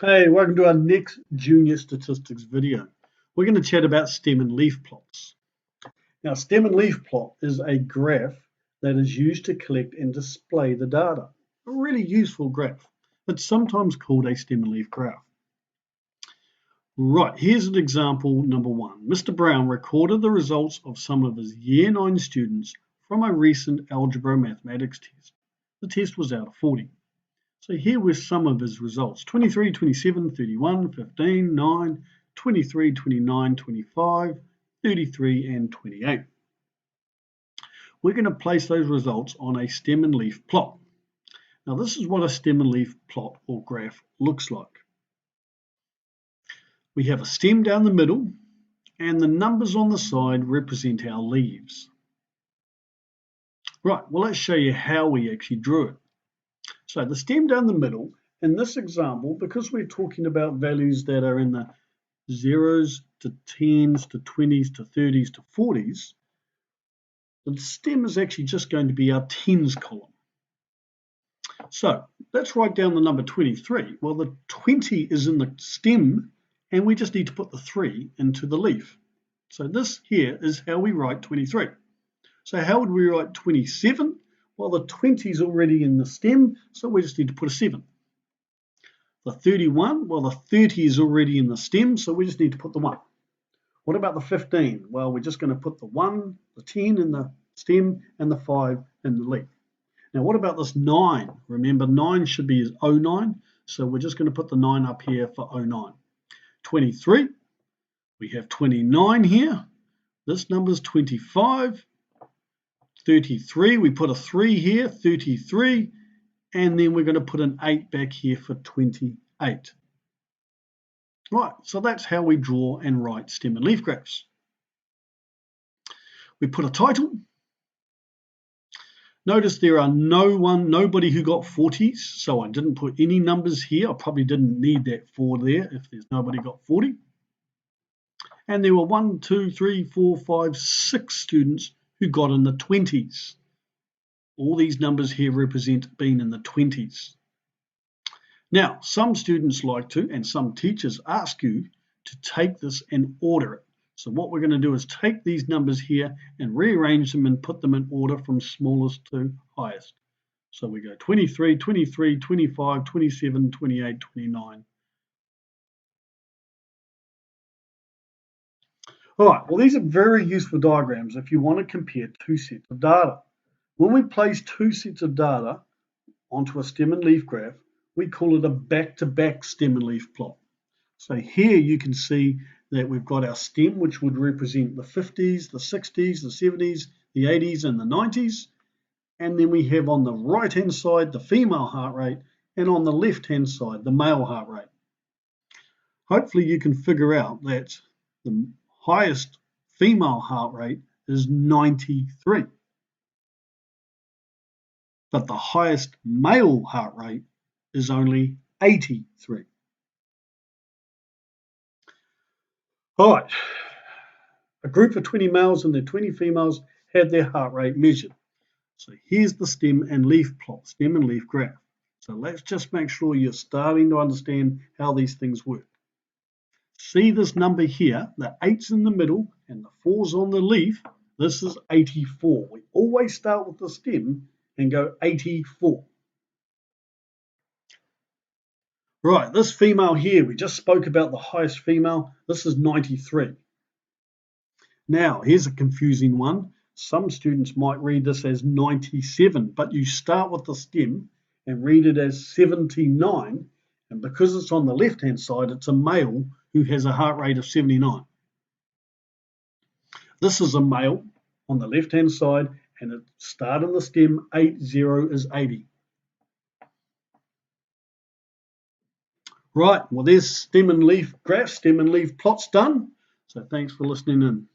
Hey, welcome to our next junior statistics video. We're going to chat about stem and leaf plots. Now, stem and leaf plot is a graph that is used to collect and display the data. A really useful graph. It's sometimes called a stem and leaf graph. Right, here's an example number one. Mr. Brown recorded the results of some of his Year 9 students from a recent algebra mathematics test. The test was out of 40. So here were some of his results: 23, 27, 31, 15, 9, 23, 29, 25, 33, and 28. We're going to place those results on a stem and leaf plot. Now this is what a stem and leaf plot or graph looks like. We have a stem down the middle and the numbers on the side represent our leaves. Right, well let's show you how we actually drew it. So the stem down the middle, in this example, because we're talking about values that are in the 0s to 10s to 20s to 30s to 40s, the stem is actually just going to be our 10s column. So let's write down the number 23. Well, the 20 is in the stem, and we just need to put the 3 into the leaf. So this here is how we write 23. So how would we write 27? Well, the 20 is already in the stem, so we just need to put a 7. The 31, well, the 30 is already in the stem, so we just need to put the 1. What about the 15? Well, we're just going to put the 1, the 10 in the stem, and the 5 in the leaf. Now, what about this 9? Remember, 9 should be 09, so we're just going to put the 9 up here for 09. 23, we have 29 here. This number is 25. 33, we put a 3 here, 33, and then we're going to put an 8 back here for 28. Right, so that's how we draw and write stem and leaf graphs. We put a title. Notice there are nobody who got 40s, so I didn't put any numbers here. I probably didn't need that 4 there if there's nobody got 40. And there were 1, 2, 3, 4, 5, 6 students who got in the 20s. All these numbers here represent being in the 20s. Now, some students like to, and some teachers ask you to take this and order it. So what we're going to do is take these numbers here and rearrange them and put them in order from smallest to highest. So we go 23, 23, 25, 27, 28, 29. All right, well, these are very useful diagrams if you want to compare two sets of data. When we place two sets of data onto a stem and leaf graph, we call it a back-to-back stem and leaf plot. So here you can see that we've got our stem, which would represent the 50s, the 60s, the 70s, the 80s, and the 90s. And then we have on the right-hand side the female heart rate, and on the left-hand side the male heart rate. Hopefully you can figure out that the highest female heart rate is 93. But the highest male heart rate is only 83. All right, a group of 20 males and their 20 females had their heart rate measured. So here's the stem and leaf plot, stem and leaf graph. So let's just make sure you're starting to understand how these things work. See this number here, the 8's in the middle and the 4's on the leaf. This is 84. We always start with the stem and go 84. Right, this female here, we just spoke about the highest female. This is 93. Now, here's a confusing one. Some students might read this as 97, but you start with the stem and read it as 79. And because it's on the left-hand side, it's a male who has a heart rate of 79. This is a male on the left-hand side, and it starts in the stem, 80 is 80. Right, well, there's stem and leaf graphs, stem and leaf plots done. So thanks for listening in.